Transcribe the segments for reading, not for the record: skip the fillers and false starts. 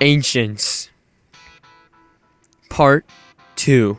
Ancients, Part 2.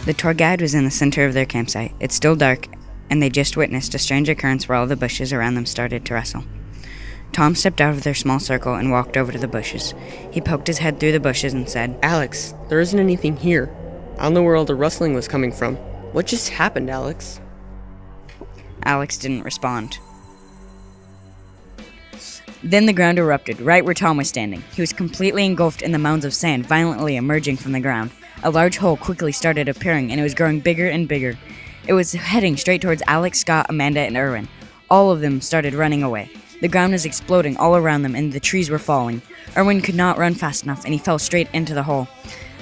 The tour guide was in the center of their campsite. It's still dark, and they just witnessed a strange occurrence where all the bushes around them started to rustle. Tom stepped out of their small circle and walked over to the bushes. He poked his head through the bushes and said, Alex, there isn't anything here. I don't know where all the rustling was coming from. What just happened, Alex? Alex didn't respond. Then the ground erupted, right where Tom was standing. He was completely engulfed in the mounds of sand violently emerging from the ground. A large hole quickly started appearing, and it was growing bigger and bigger. It was heading straight towards Alex, Scott, Amanda, and Erwin. All of them started running away. The ground was exploding all around them, and the trees were falling. Erwin could not run fast enough, and he fell straight into the hole.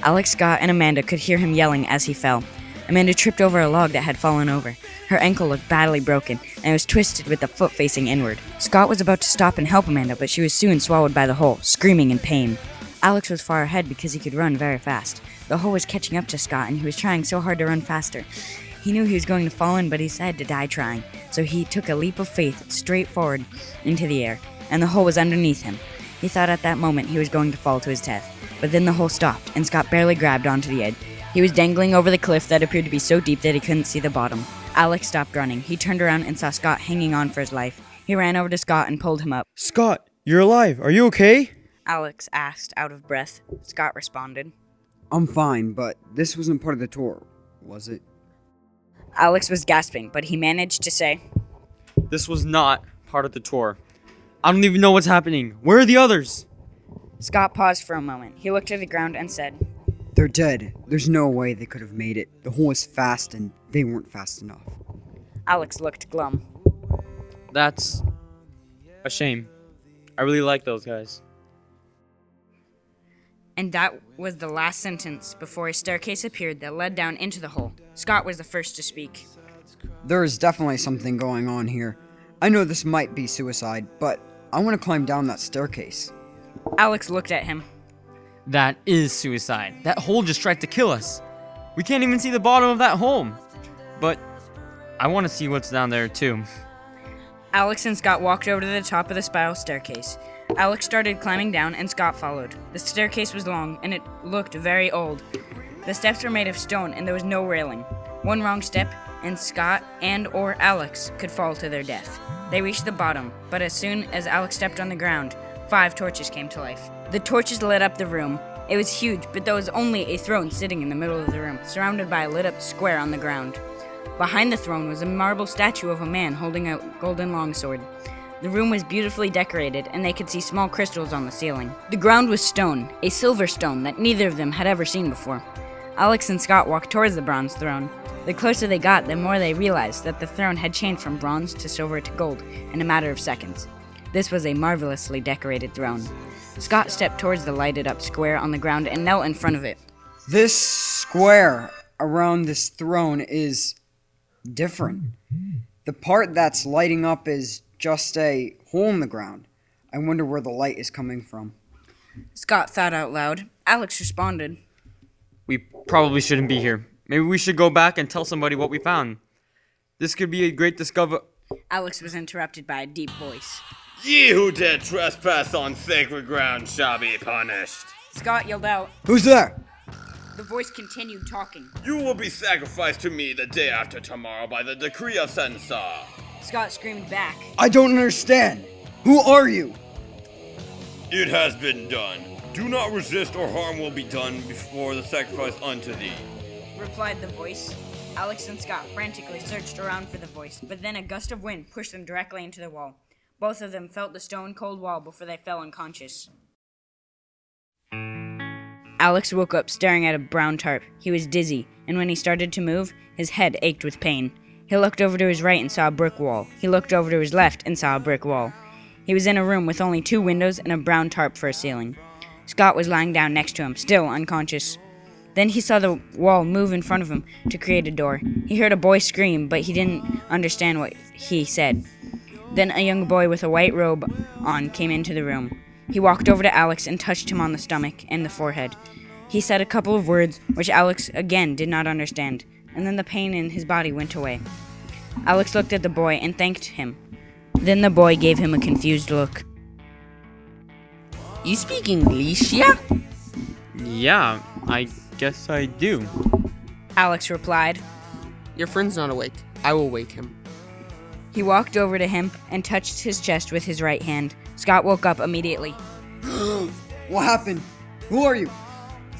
Alex, Scott, and Amanda could hear him yelling as he fell. Amanda tripped over a log that had fallen over. Her ankle looked badly broken, and it was twisted with the foot facing inward. Scott was about to stop and help Amanda, but she was soon swallowed by the hole, screaming in pain. Alex was far ahead because he could run very fast. The hole was catching up to Scott, and he was trying so hard to run faster. He knew he was going to fall in, but he said to die trying. So he took a leap of faith straight forward into the air, and the hole was underneath him. He thought at that moment he was going to fall to his death. But then the hole stopped, and Scott barely grabbed onto the edge. He was dangling over the cliff that appeared to be so deep that he couldn't see the bottom. Alex stopped running. He turned around and saw Scott hanging on for his life. He ran over to Scott and pulled him up. Scott, you're alive. Are you okay? Alex asked, out of breath. Scott responded. I'm fine, but this wasn't part of the tour, was it? Alex was gasping, but he managed to say, This was not part of the tour. I don't even know what's happening. Where are the others? Scott paused for a moment. He looked at the ground and said, They're dead. There's no way they could have made it. The hole was fast and they weren't fast enough. Alex looked glum. That's a shame. I really like those guys. And that was the last sentence before a staircase appeared that led down into the hole. Scott was the first to speak. There is definitely something going on here. I know this might be suicide, but I want to climb down that staircase. Alex looked at him. That is suicide. That hole just tried to kill us. We can't even see the bottom of that hole. But I want to see what's down there too. Alex and Scott walked over to the top of the spiral staircase. Alex started climbing down and Scott followed. The staircase was long and it looked very old. The steps were made of stone and there was no railing. One wrong step and Scott and or Alex could fall to their death. They reached the bottom, but as soon as Alex stepped on the ground, 5 torches came to life. The torches lit up the room. It was huge, but there was only a throne sitting in the middle of the room, surrounded by a lit up square on the ground. Behind the throne was a marble statue of a man holding a golden longsword. The room was beautifully decorated, and they could see small crystals on the ceiling. The ground was stone, a silver stone that neither of them had ever seen before. Alex and Scott walked towards the bronze throne. The closer they got, the more they realized that the throne had changed from bronze to silver to gold in a matter of seconds. This was a marvelously decorated throne. Scott stepped towards the lighted up square on the ground and knelt in front of it. This square around this throne is different. The part that's lighting up is just a hole in the ground. I wonder where the light is coming from. Scott thought out loud. Alex responded. We probably shouldn't be here. Maybe we should go back and tell somebody what we found. This could be a great discovery. Alex was interrupted by a deep voice. Ye who dare trespass on sacred ground shall be punished. Scott yelled out. Who's there? The voice continued talking. You will be sacrificed to me the day after tomorrow by the decree of Censor. Scott screamed back. I don't understand. Who are you? It has been done. Do not resist or harm will be done before the sacrifice unto thee. Replied the voice. Alex and Scott frantically searched around for the voice, but then a gust of wind pushed them directly into the wall. Both of them felt the stone-cold wall before they fell unconscious. Alex woke up staring at a brown tarp. He was dizzy, and when he started to move, his head ached with pain. He looked over to his right and saw a brick wall. He looked over to his left and saw a brick wall. He was in a room with only 2 windows and a brown tarp for a ceiling. Scott was lying down next to him, still unconscious. Then he saw the wall move in front of him to create a door. He heard a boy scream, but he didn't understand what he said. Then a young boy with a white robe on came into the room. He walked over to Alex and touched him on the stomach and the forehead. He said a couple of words, which Alex again did not understand, and then the pain in his body went away. Alex looked at the boy and thanked him. Then the boy gave him a confused look. You speak English, yeah? Yeah, I guess I do. Alex replied. Your friend's not awake. I will wake him. He walked over to him and touched his chest with his right hand. Scott woke up immediately. What happened? Who are you?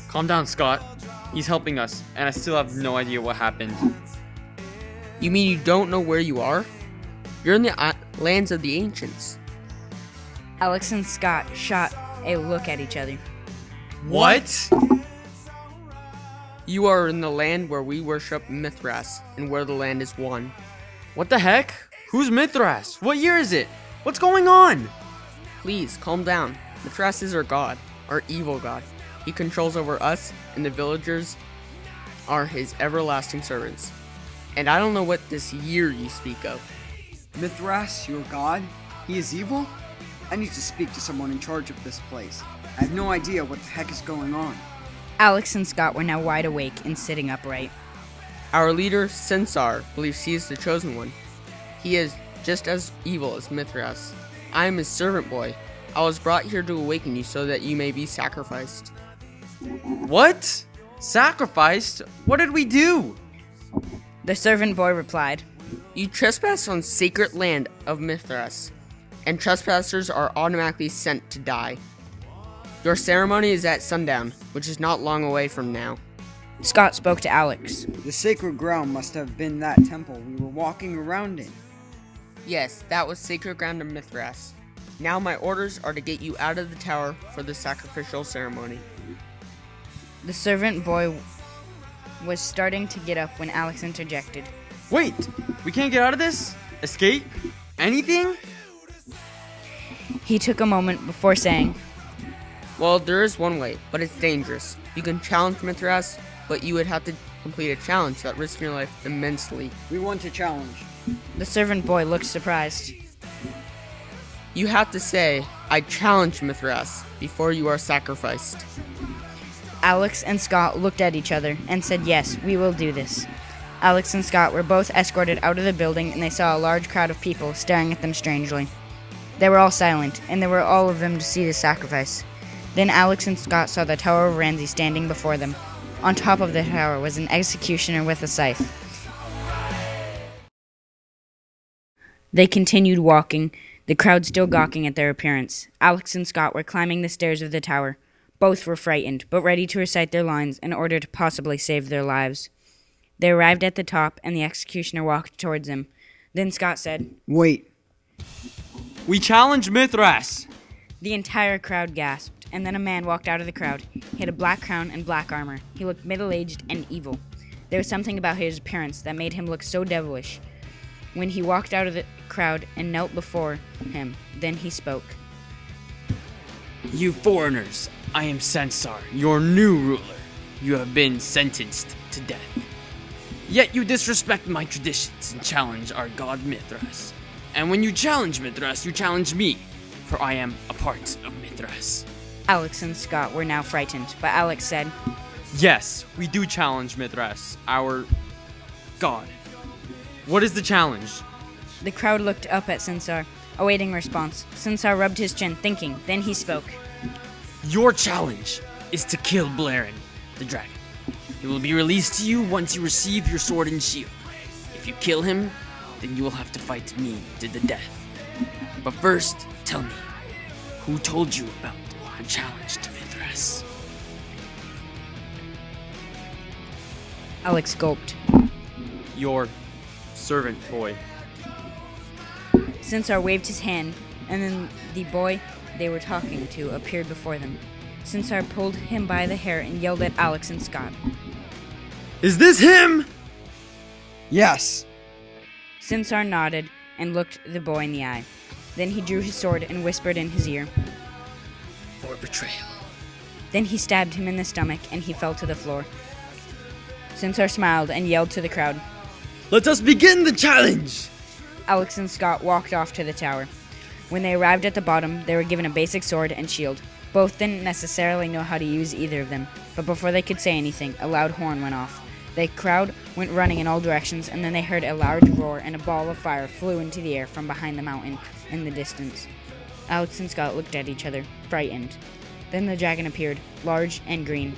Calm down, Scott. He's helping us, and I still have no idea what happened. You mean you don't know where you are? You're in the lands of the ancients. Alex and Scott shot a look at each other. What? You are in the land where we worship Mithras, and where the land is one. What the heck? Who's Mithras? What year is it? What's going on? Please, calm down. Mithras is our god, our evil god. He controls over us, and the villagers are his everlasting servants. And I don't know what this year you speak of. Mithras, your god? He is evil? I need to speak to someone in charge of this place. I have no idea what the heck is going on. Alex and Scott were now wide awake and sitting upright. Our leader, Sensar, believes he is the chosen one. He is just as evil as Mithras. I am his servant boy. I was brought here to awaken you so that you may be sacrificed. What? Sacrificed? What did we do? The servant boy replied. You trespass on sacred land of Mithras, and trespassers are automatically sent to die. Your ceremony is at sundown, which is not long away from now. Scott spoke to Alex. The sacred ground must have been that temple we were walking around in. Yes, that was sacred ground of Mithras. Now my orders are to get you out of the tower for the sacrificial ceremony. The servant boy was starting to get up when Alex interjected. Wait, we can't get out of this? Escape? Anything? He took a moment before saying, Well, there is one way, but it's dangerous. You can challenge Mithras, but you would have to complete a challenge that risks your life immensely. We want to challenge. The servant boy looked surprised. You have to say, I challenge Mithras, before you are sacrificed. Alex and Scott looked at each other and said, yes, we will do this. Alex and Scott were both escorted out of the building, and they saw a large crowd of people staring at them strangely. They were all silent, and they were all of them to see the sacrifice. Then Alex and Scott saw the Tower of Ramsey standing before them. On top of the tower was an executioner with a scythe. They continued walking, the crowd still gawking at their appearance. Alex and Scott were climbing the stairs of the tower. Both were frightened, but ready to recite their lines in order to possibly save their lives. They arrived at the top, and the executioner walked towards them. Then Scott said, Wait. We challenge Mithras! The entire crowd gasped, and then a man walked out of the crowd. He had a black crown and black armor. He looked middle-aged and evil. There was something about his appearance that made him look so devilish. When he walked out of the crowd and knelt before him, then he spoke. You foreigners, I am Sensar, your new ruler. You have been sentenced to death. Yet you disrespect my traditions and challenge our god Mithras. And when you challenge Mithras, you challenge me, for I am a part of Mithras. Alex and Scott were now frightened, but Alex said, Yes, we do challenge Mithras, our god. What is the challenge? The crowd looked up at Sensar, awaiting response. Sensar rubbed his chin, thinking. Then he spoke. Your challenge is to kill Blaren, the dragon. He will be released to you once you receive your sword and shield. If you kill him, then you will have to fight me to the death. But first, tell me, who told you about the challenge to Mithras? Alex gulped. Your servant boy. Sensar waved his hand, and then the boy they were talking to appeared before them. Sensar pulled him by the hair and yelled at Alex and Scott. Is this him? Yes. Sensar nodded and looked the boy in the eye. Then he drew his sword and whispered in his ear. For betrayal. Then he stabbed him in the stomach, and he fell to the floor. Censar smiled and yelled to the crowd. Let us begin the challenge! Alex and Scott walked off to the tower. When they arrived at the bottom, they were given a basic sword and shield. Both didn't necessarily know how to use either of them, but before they could say anything, a loud horn went off. The crowd went running in all directions, and then they heard a loud roar and a ball of fire flew into the air from behind the mountain in the distance. Alex and Scott looked at each other, frightened. Then the dragon appeared, large and green.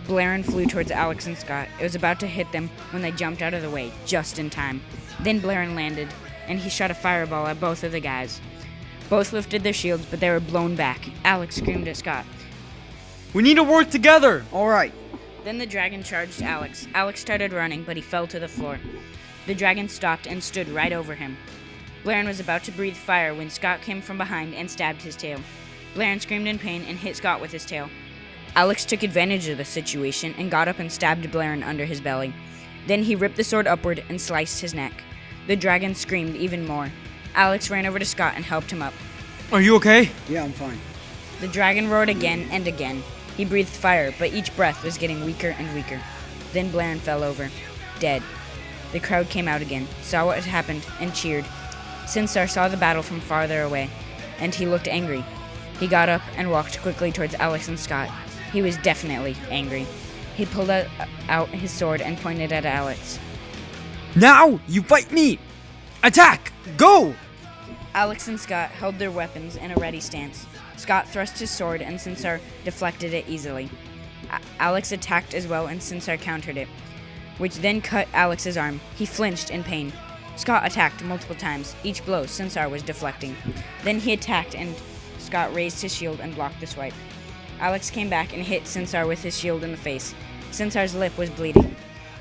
Blaren flew towards Alex and Scott. It was about to hit them when they jumped out of the way, just in time. Then Blaren landed, and he shot a fireball at both of the guys. Both lifted their shields, but they were blown back. Alex screamed at Scott. We need to work together! Alright, Then the dragon charged Alex. Alex started running, but he fell to the floor. The dragon stopped and stood right over him. Blaren was about to breathe fire when Scott came from behind and stabbed his tail. Blaren screamed in pain and hit Scott with his tail. Alex took advantage of the situation and got up and stabbed Blaren under his belly. Then he ripped the sword upward and sliced his neck. The dragon screamed even more. Alex ran over to Scott and helped him up. Are you okay? yeah, I'm fine. The dragon roared again and again. He breathed fire, but each breath was getting weaker and weaker. Then Blaren fell over, dead. The crowd came out again, saw what had happened, and cheered. Censar saw the battle from farther away, and he looked angry. He got up and walked quickly towards Alex and Scott. He was definitely angry. He pulled out his sword and pointed at Alex. Now you fight me! Attack! Go! Alex and Scott held their weapons in a ready stance. Scott thrust his sword and Censar deflected it easily. Alex attacked as well and Censar countered it, which then cut Alex's arm. He flinched in pain. Scott attacked multiple times. Each blow Censar was deflecting. Then he attacked and Scott raised his shield and blocked the swipe. Alex came back and hit Censar with his shield in the face. Censar's lip was bleeding.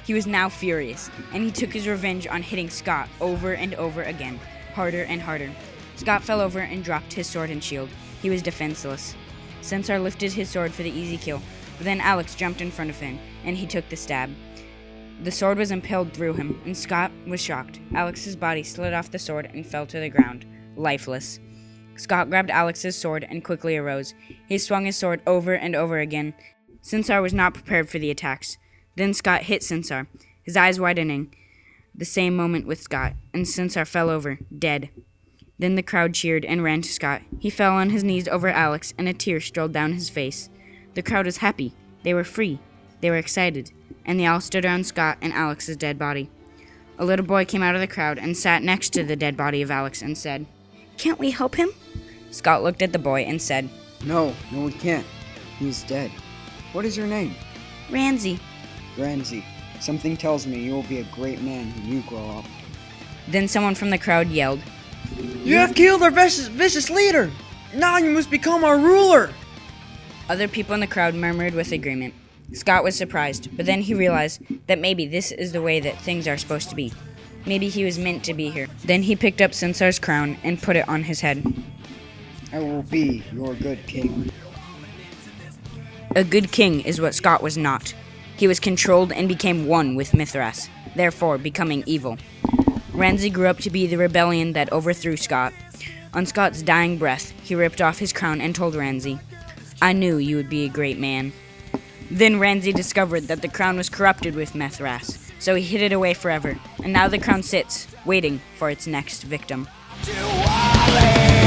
He was now furious, and he took his revenge on hitting Scott over and over again, harder and harder. Scott fell over and dropped his sword and shield. He was defenseless. Censar lifted his sword for the easy kill, but then Alex jumped in front of him, and he took the stab. The sword was impaled through him, and Scott was shocked. Alex's body slid off the sword and fell to the ground, lifeless. Scott grabbed Alex's sword and quickly arose. He swung his sword over and over again. Censar was not prepared for the attacks. Then Scott hit Censar, his eyes widening. The same moment with Scott, and Censar fell over, dead. Then the crowd cheered and ran to Scott. He fell on his knees over Alex, and a tear strolled down his face. The crowd was happy. They were free. They were excited. And they all stood around Scott and Alex's dead body. A little boy came out of the crowd and sat next to the dead body of Alex and said, "Can't we help him?" Scott looked at the boy and said, No, we can't. He's dead. What is your name? "Ramsey." Ramsey. Something tells me you will be a great man when you grow up. Then someone from the crowd yelled, You have killed our vicious leader! Now you must become our ruler! Other people in the crowd murmured with agreement. Scott was surprised, but then he realized that maybe this is the way that things are supposed to be. Maybe he was meant to be here. Then he picked up Censar's crown and put it on his head. I will be your good king. A good king is what Scott was not. He was controlled and became one with Mithras, therefore becoming evil. Ramsey grew up to be the rebellion that overthrew Scott. On Scott's dying breath, he ripped off his crown and told Ramsey, "I knew you would be a great man." Then Ramsey discovered that the crown was corrupted with Mithras, so he hid it away forever, and now the crown sits, waiting for its next victim. To Wally!